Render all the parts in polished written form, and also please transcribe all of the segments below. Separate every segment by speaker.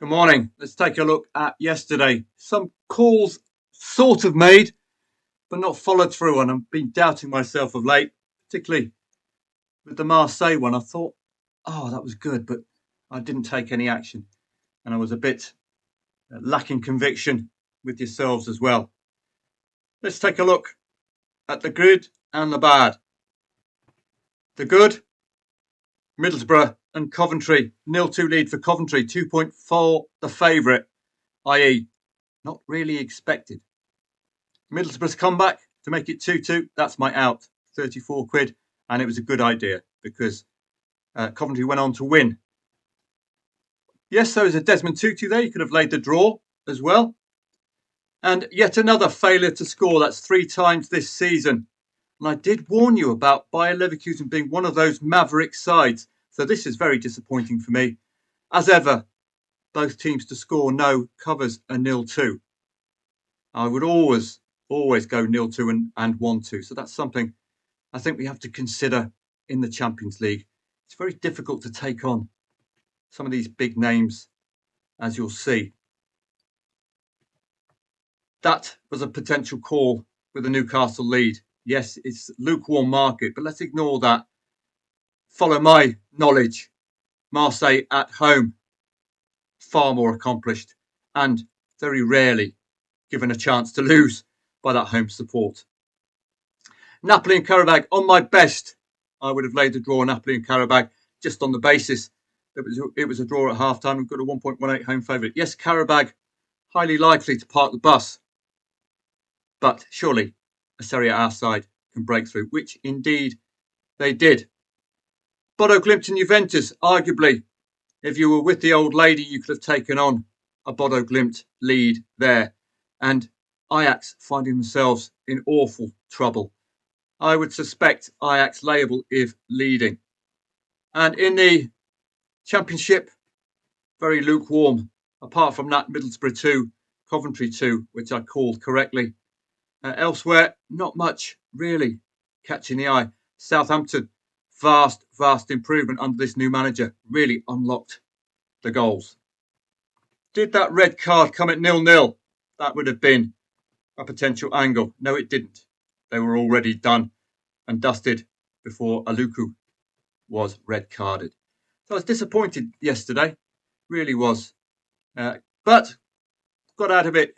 Speaker 1: Good morning. Let's take a look at yesterday. Some calls sort of made, but not followed through on. I've been doubting myself of late, particularly with the Marseille one. I thought, oh, that was good, but I didn't take any action. And I was a bit lacking conviction with yourselves as well. Let's take a look at the good and the bad. The good, Middlesbrough and Coventry. 0-2 lead for Coventry, 2.4 the favourite, i.e. not really expected. Middlesbrough's comeback to make it 2-2. That's my out, 34 quid. And it was a good idea because Coventry went on to win. Yes, there was a Desmond Tutu there. You could have laid the draw as well. And yet another failure to score. That's 3 times this season. And I did warn you about Bayer Leverkusen being one of those maverick sides. So this is very disappointing for me. As ever, both teams to score no covers a 0-2. I would always go 0-2 and 1-2. So that's something I think we have to consider in the Champions League. It's very difficult to take on some of these big names, as you'll see. That was a potential call with a Newcastle lead. Yes, it's lukewarm market, but let's ignore that. Follow my knowledge. Marseille at home, far more accomplished and very rarely given a chance to lose by that home support. Napoli and Qarabag, on my best, I would have laid the draw Napoli and Qarabag just on the basis that it was a draw at half-time. We've got a 1.18 home favourite. Yes, Qarabag, highly likely to park the bus. But surely a SerieA side can break through, which indeed they did. Bodo Glimt and Juventus, arguably, if you were with the old lady, you could have taken on a Bodo Glimt lead there. And Ajax finding themselves in awful trouble. I would suspect Ajax liable if leading. And in the Championship, very lukewarm. Apart from that, Middlesbrough 2, Coventry 2, which I called correctly. Elsewhere, not much really catching the eye. Southampton, vast improvement under this new manager. Really unlocked the goals. Did that red card come at 0-0? That would have been a potential angle. No, it didn't. They were already done and dusted before Aluku was red carded. So I was disappointed yesterday, really was. But got out of it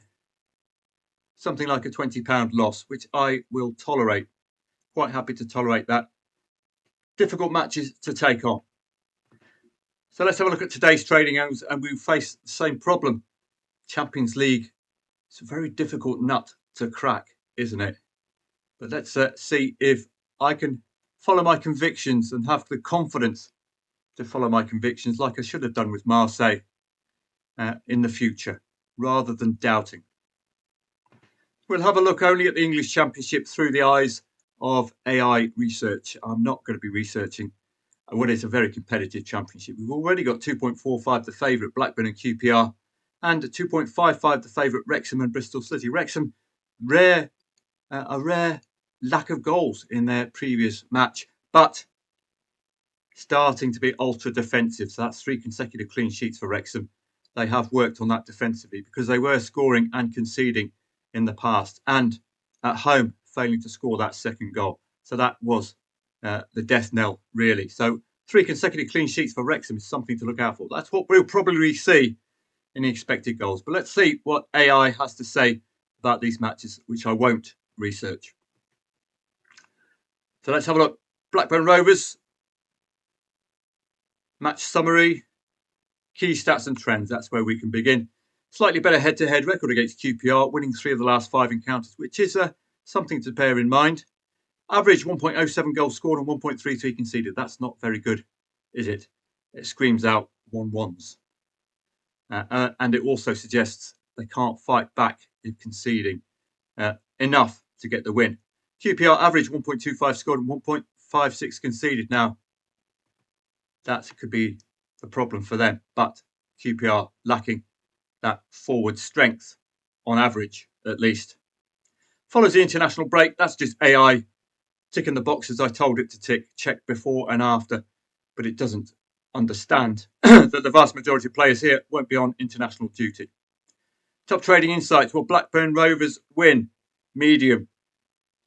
Speaker 1: something like a £20 loss, which I will tolerate. Quite happy to tolerate that. Difficult matches to take on. So let's have a look at today's trading angles, and we face the same problem. Champions League, it's a very difficult nut to crack, isn't it? But let's see if I can follow my convictions and have the confidence to follow my convictions like I should have done with Marseille in the future, rather than doubting. We'll have a look only at the English Championship through the eyes of AI research. I'm not going to be researching what is a very competitive championship. We've already got 2.45 the favourite Blackburn and QPR, and 2.55 the favourite Wrexham and Bristol City. Wrexham, a rare lack of goals in their previous match, but starting to be ultra defensive. So that's 3 consecutive clean sheets for Wrexham. They have worked on that defensively because they were scoring and conceding in the past, and at home failing to score that second goal. So that was the death knell, really. So 3 consecutive clean sheets for Wrexham is something to look out for. That's what we'll probably see in the expected goals. But let's see what AI has to say about these matches, which I won't research. So let's have a look. Blackburn Rovers, match summary, key stats and trends. That's where we can begin. Slightly better head-to-head record against QPR, winning 3 of the last 5 encounters, which is something to bear in mind. Average 1.07 goals scored and 1.33 conceded. That's not very good, is it? It screams out 1-1s. And it also suggests they can't fight back in conceding enough to get the win. QPR average 1.25 scored and 1.56 conceded. Now, that could be a problem for them, but QPR lacking that forward strength on average, at least. Follows the international break. That's just AI ticking the boxes I told it to tick, check before and after, but it doesn't understand that the vast majority of players here won't be on international duty. Top trading insights. Well, Blackburn Rovers win, medium.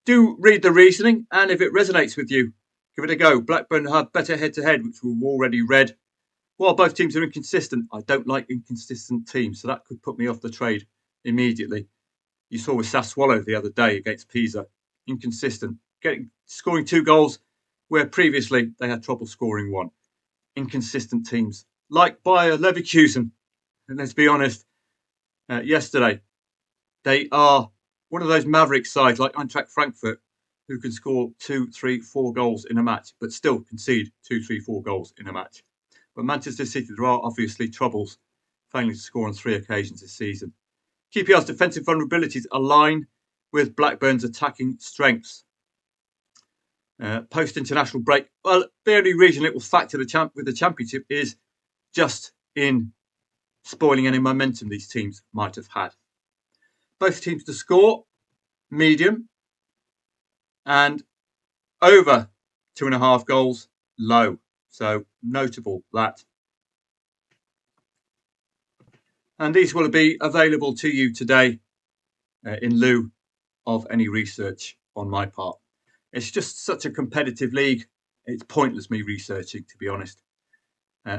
Speaker 1: Do read the reasoning, and if it resonates with you, give it a go. Blackburn have better head-to-head, which we've already read. While both teams are inconsistent, I don't like inconsistent teams, so that could put me off the trade immediately. You saw with Sassuolo the other day against Pisa. Inconsistent. Scoring 2 goals where previously they had trouble scoring 1. Inconsistent teams. Like Bayer Leverkusen, and let's be honest, yesterday, they are one of those maverick sides like Eintracht Frankfurt who can score 2, 3, 4 goals in a match, but still concede 2, 3, 4 goals in a match. But Manchester City, there are obviously troubles, failing to score on 3 occasions this season. QPR's defensive vulnerabilities align with Blackburn's attacking strengths. Post-international break, well, the only reason it will factor with the championship is just in spoiling any momentum these teams might have had. Both teams to score, medium, and over 2.5 goals, low. So notable that. And these will be available to you today in lieu of any research on my part. It's just such a competitive league. It's pointless me researching, to be honest.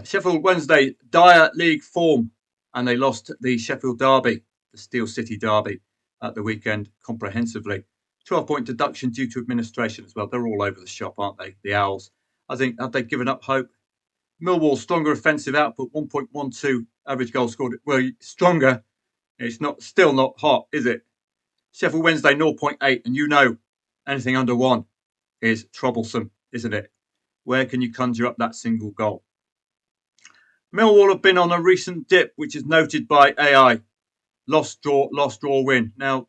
Speaker 1: Sheffield Wednesday, dire league form, and they lost the Sheffield Derby, the Steel City Derby, at the weekend comprehensively. 12-point deduction due to administration as well. They're all over the shop, aren't they? The Owls. I think, have they given up hope? Millwall's stronger offensive output, 1.12 average goal scored. Well, stronger. It's still not hot, is it? Sheffield Wednesday, 0.8, and you know anything under 1 is troublesome, isn't it? Where can you conjure up that single goal? Millwall have been on a recent dip, which is noted by AI. Lost, draw, win. Now,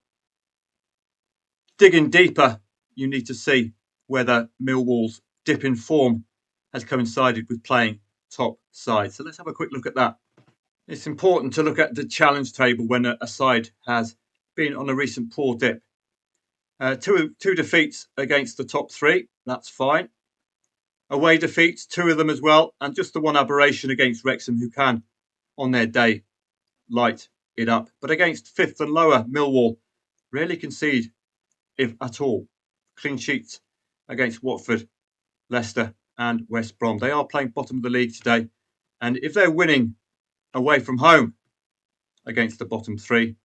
Speaker 1: digging deeper, you need to see whether Millwall's dip in form has coincided with playing top side. So let's have a quick look at that. It's important to look at the challenge table when a side has been on a recent poor dip. Two defeats against the top 3, that's fine. Away defeats, 2 of them as well, and just the one aberration against Wrexham, who can, on their day, light it up. But against 5th and lower, Millwall rarely concede, if at all. Clean sheets against Watford, Leicester and West Brom. They are playing bottom of the league today, and if they're winning away from home against the bottom 3,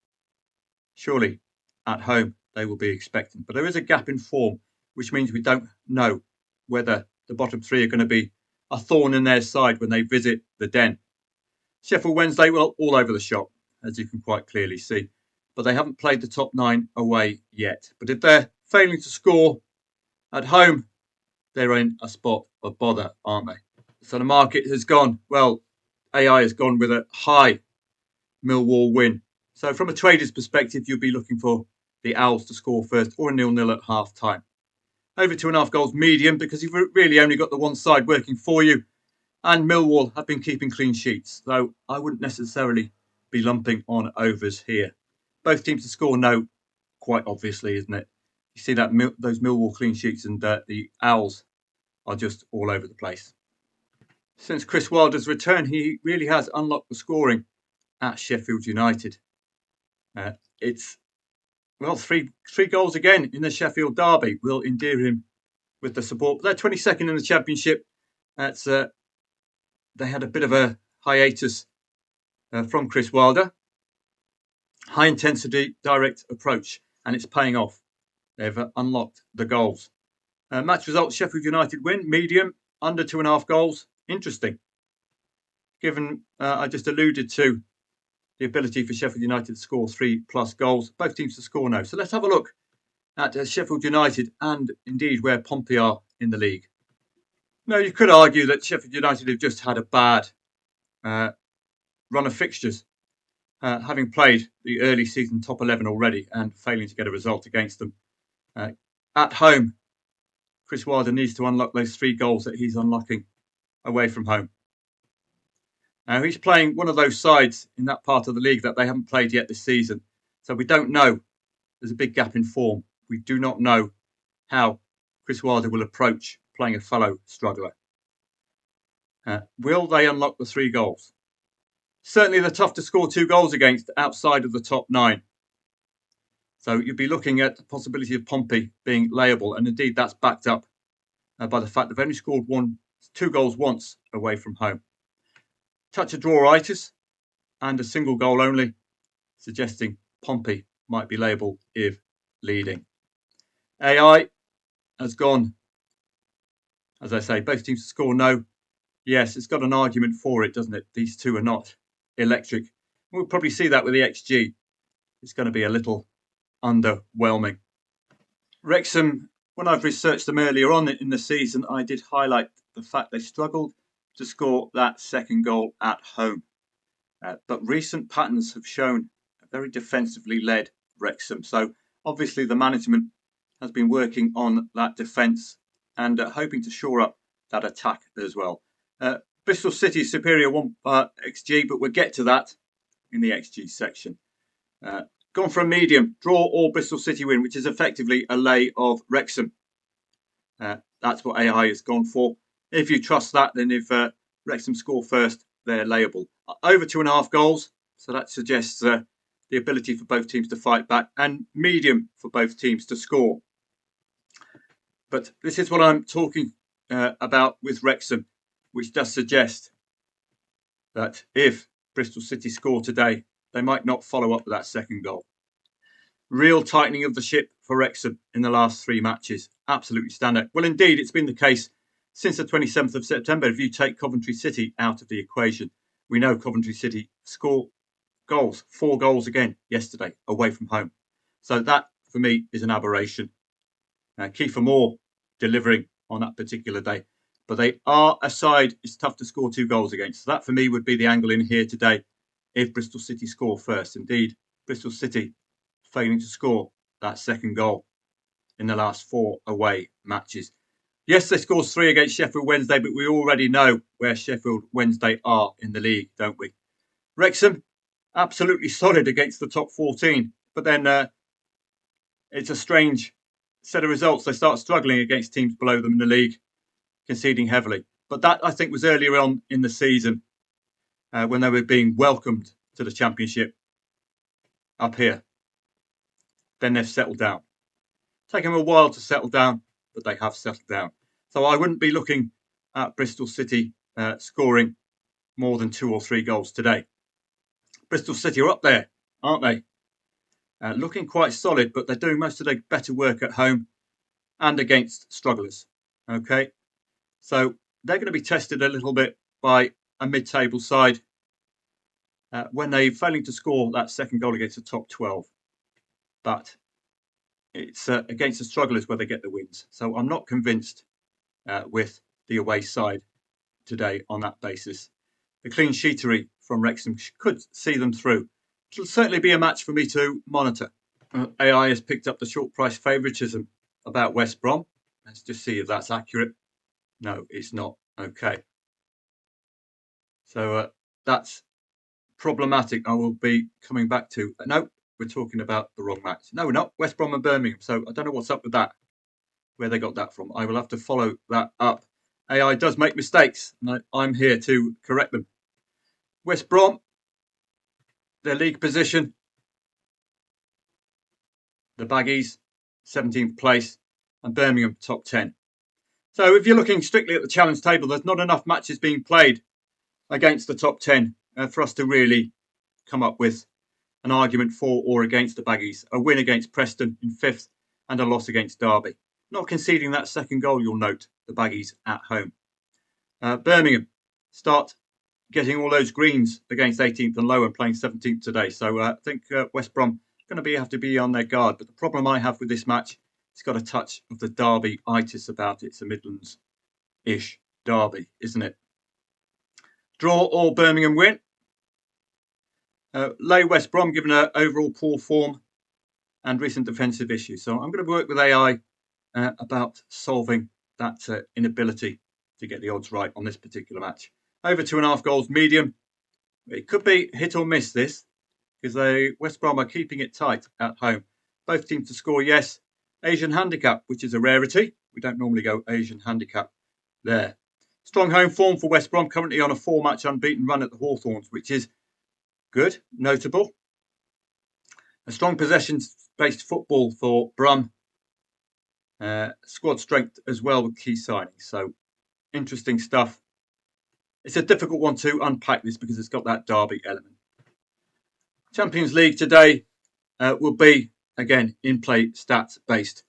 Speaker 1: surely at home they will be expectant. But there is a gap in form, which means we don't know whether the bottom 3 are going to be a thorn in their side when they visit the Den. Sheffield Wednesday, well, all over the shop, as you can quite clearly see. But they haven't played the top 9 away yet. But if they're failing to score at home, they're in a spot of bother, aren't they? So the market has gone, well, AI has gone with a high Millwall win. So from a trader's perspective, you'll be looking for the Owls to score first or a 0-0 at half time. Over 2.5 goals medium, because you've really only got the one side working for you. And Millwall have been keeping clean sheets, so I wouldn't necessarily be lumping on overs here. Both teams to score, no, quite obviously, isn't it? You see that those Millwall clean sheets, and the Owls are just all over the place. Since Chris Wilder's return, he really has unlocked the scoring at Sheffield United. It's, well, three goals again in the Sheffield Derby will endear him with the support. They're 22nd in the Championship. That's they had a bit of a hiatus from Chris Wilder. High intensity, direct approach, and it's paying off. They've unlocked the goals. Match results: Sheffield United win, medium, under 2.5 goals. Interesting. Given I just alluded to the ability for Sheffield United to score 3+ goals. Both teams to score no. So let's have a look at Sheffield United and indeed where Pompey are in the league. Now, you could argue that Sheffield United have just had a bad run of fixtures, having played the early season top 11 already and failing to get a result against them. At home, Chris Wilder needs to unlock those 3 goals that he's unlocking away from home. He's playing one of those sides in that part of the league that they haven't played yet this season. So we don't know. There's a big gap in form. We do not know how Chris Wilder will approach playing a fellow struggler. Will they unlock the 3 goals? Certainly they're tough to score 2 goals against outside of the top 9. So you'd be looking at the possibility of Pompey being layable, and indeed that's backed up by the fact they've only scored 2 goals once away from home. Touch of drawitis and a single goal only, suggesting Pompey might be layable if leading. AI has gone, as I say, both teams to score no. Yes, it's got an argument for it, doesn't it? These two are not electric. We'll probably see that with the XG. It's going to be a little underwhelming. Wrexham, when I've researched them earlier on in the season, I did highlight the fact they struggled to score that second goal at home. But recent patterns have shown a very defensively led Wrexham. So obviously the management has been working on that defence and hoping to shore up that attack as well. Bristol City superior 1 XG, but we'll get to that in the XG section. Gone for a medium, draw or Bristol City win, which is effectively a lay of Wrexham. That's what AI has gone for. If you trust that, then if Wrexham score first, they're layable. Over 2.5 goals, so that suggests the ability for both teams to fight back, and medium for both teams to score. But this is what I'm talking about with Wrexham, which does suggest that if Bristol City score today, they might not follow up with that second goal. Real tightening of the ship for Wrexham in the last 3 matches. Absolutely standout. Well, indeed, it's been the case since the 27th of September. If you take Coventry City out of the equation, we know Coventry City score goals, 4 goals again yesterday away from home. So that, for me, is an aberration. Kiefer Moore delivering on that particular day. But they are a side it's tough to score 2 goals against. So that, for me, would be the angle in here today if Bristol City score first. Indeed, Bristol City failing to score that second goal in the last 4 away matches. Yes, they scored 3 against Sheffield Wednesday, but we already know where Sheffield Wednesday are in the league, don't we? Wrexham, absolutely solid against the top 14. But then it's a strange set of results. They start struggling against teams below them in the league, conceding heavily. But that, I think, was earlier on in the season when they were being welcomed to the Championship up here. Then they've settled down. Taken them a while to settle down, but they have settled down. So I wouldn't be looking at Bristol City scoring more than 2 or 3 goals today. Bristol City are up there, aren't they? Looking quite solid, but they're doing most of their better work at home and against strugglers. Okay, so they're going to be tested a little bit by a mid-table side when they're failing to score that second goal against the top 12. But it's against the strugglers where they get the wins. So I'm not convinced with the away side today on that basis. The clean sheetery from Wrexham could see them through. It'll certainly be a match for me to monitor. AI has picked up the short price favouritism about West Brom. Let's just see if that's accurate. No, it's not. Okay. So that's problematic. I will be coming back to. No, we're talking about the wrong match. No, we're not. West Brom and Birmingham. So I don't know what's up with that, where they got that from. I will have to follow that up. AI does make mistakes, and I'm here to correct them. West Brom, their league position. The Baggies, 17th place, and Birmingham, top 10. So if you're looking strictly at the challenge table, there's not enough matches being played against the top 10 for us to really come up with an argument for or against the Baggies. A win against Preston in 5th and a loss against Derby. Not conceding that second goal, you'll note, the Baggies at home. Birmingham start getting all those greens against 18th and lower and playing 17th today. So I think West Brom going to have to be on their guard. But the problem I have with this match, it's got a touch of the Derby-itis about it. It's a Midlands-ish derby, isn't it? Draw or Birmingham win. Lay West Brom given an overall poor form and recent defensive issues. So I'm going to work with AI about solving that inability to get the odds right on this particular match. Over 2.5 goals, medium. It could be hit or miss this, because West Brom are keeping it tight at home. Both teams to score, yes. Asian handicap, which is a rarity. We don't normally go Asian handicap there. Strong home form for West Brom, currently on a 4-match unbeaten run at the Hawthorns, which is good, notable. A strong possession-based football for Brum. Squad strength as well with key signings. So interesting stuff. It's a difficult one to unpack this because it's got that derby element. Champions League today will be, again, in-play stats based.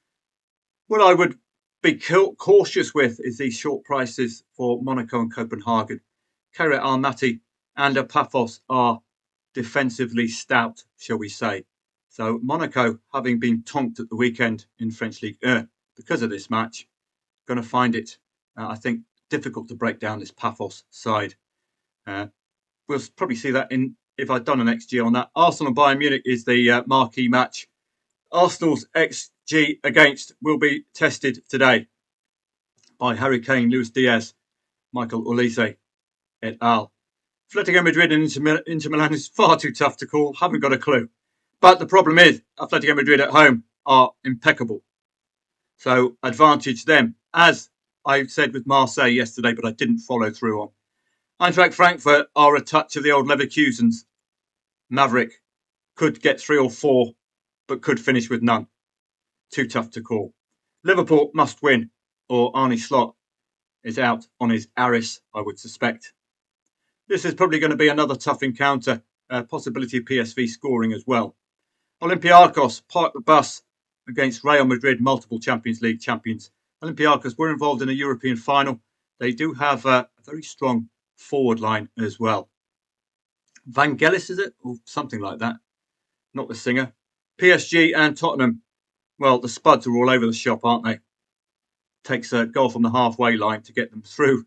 Speaker 1: What I would be cautious with is these short prices for Monaco and Copenhagen. Kairat Almaty and Paphos are defensively stout, shall we say. So Monaco, having been tonked at the weekend in French League 1 because of this match, going to find it, I think, difficult to break down this Paphos side. We'll probably see that if I'd done an XG on that. Arsenal and Bayern Munich is the marquee match. Arsenal's XG against will be tested today by Harry Kane, Luis Diaz, Michael Olise et al. Atletico Madrid and Inter Milan is far too tough to call. Haven't got a clue. But the problem is Atletico Madrid at home are impeccable. So advantage them. As I said with Marseille yesterday, but I didn't follow through on. Eintracht Frankfurt are a touch of the old Leverkusen's Maverick. Could get 3 or 4, but could finish with none. Too tough to call. Liverpool must win, or Arne Slot is out on his Aris, I would suspect. This is probably going to be another tough encounter. Possibility of PSV scoring as well. Olympiacos parked the bus against Real Madrid, multiple Champions League champions. Olympiacos were involved in a European final. They do have a very strong forward line as well. Vangelis, is it? Or something like that. Not the singer. PSG and Tottenham. Well, the Spuds are all over the shop, aren't they? Takes a goal from the halfway line to get them through.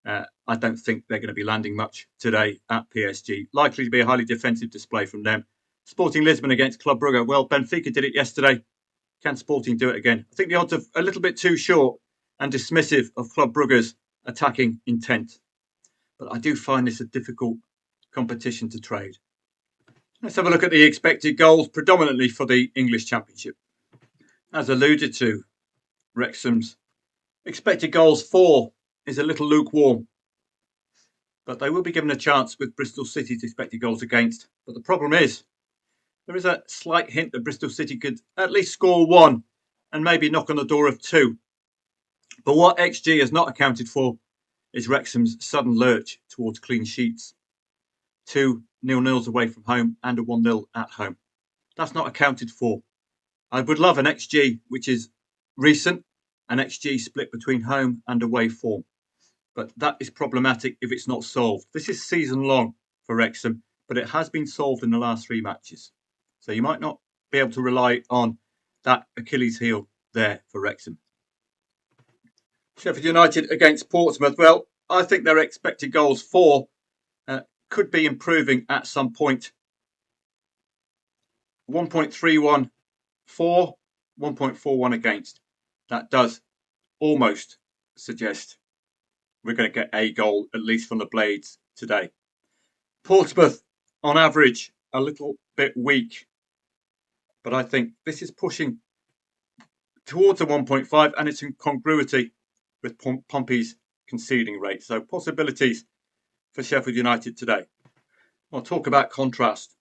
Speaker 1: I don't think they're going to be landing much today at PSG. Likely to be a highly defensive display from them. Sporting Lisbon against Club Brugge. Well, Benfica did it yesterday. Can Sporting do it again? I think the odds are a little bit too short and dismissive of Club Brugge's attacking intent. But I do find this a difficult competition to trade. Let's have a look at the expected goals, predominantly for the English Championship. As alluded to, Wrexham's expected goals for is a little lukewarm. But they will be given a chance with Bristol City's expected goals against. But the problem is, there is a slight hint that Bristol City could at least score 1 and maybe knock on the door of 2. But what XG has not accounted for is Wrexham's sudden lurch towards clean sheets. 2 0-0s away from home and a 1-0 at home. That's not accounted for. I would love an XG which is recent, an XG split between home and away form. But that is problematic if it's not solved. This is season long for Wrexham, but it has been solved in the last 3 matches. So you might not be able to rely on that Achilles heel there for Wrexham. Sheffield United against Portsmouth. Well, I think their expected goals for could be improving at some point. 1.31 for, 1.41 against. That does almost suggest we're going to get a goal, at least from the Blades today. Portsmouth, on average, a little bit weak. But I think this is pushing towards a 1.5 and it's in congruity with Pompey's conceding rate. So possibilities for Sheffield United today. I'll talk about contrast.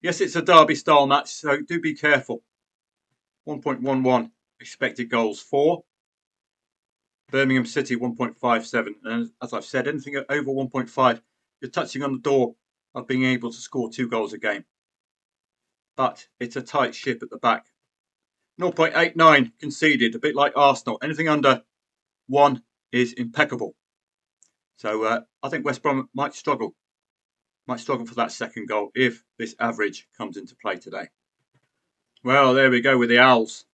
Speaker 1: Yes, it's a derby style match, so do be careful. 1.11 expected goals for. Birmingham City 1.57. And as I've said, anything over 1.5, you're touching on the door of being able to score 2 goals a game. But it's a tight ship at the back. 0.89 conceded, a bit like Arsenal. Anything under 1 is impeccable. So I think West Brom might struggle for that second goal if this average comes into play today. Well, there we go with the Owls.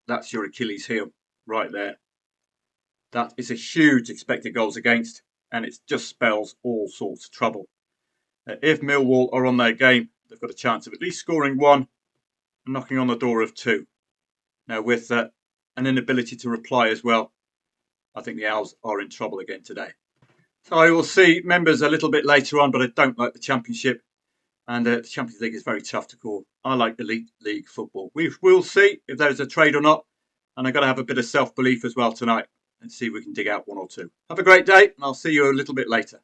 Speaker 1: That's your Achilles heel right there. That is a huge expected goals against, and it just spells all sorts of trouble. If Millwall are on their game, they've got a chance of at least scoring 1 and knocking on the door of 2. Now, with an inability to reply as well, I think the Owls are in trouble again today. So I will see members a little bit later on, but I don't like the Championship. And the Champions League is very tough to call. I like Elite League football. We'll see if there's a trade or not. And I've got to have a bit of self-belief as well tonight. and see if we can dig out one or two. Have a great day, and I'll see you a little bit later.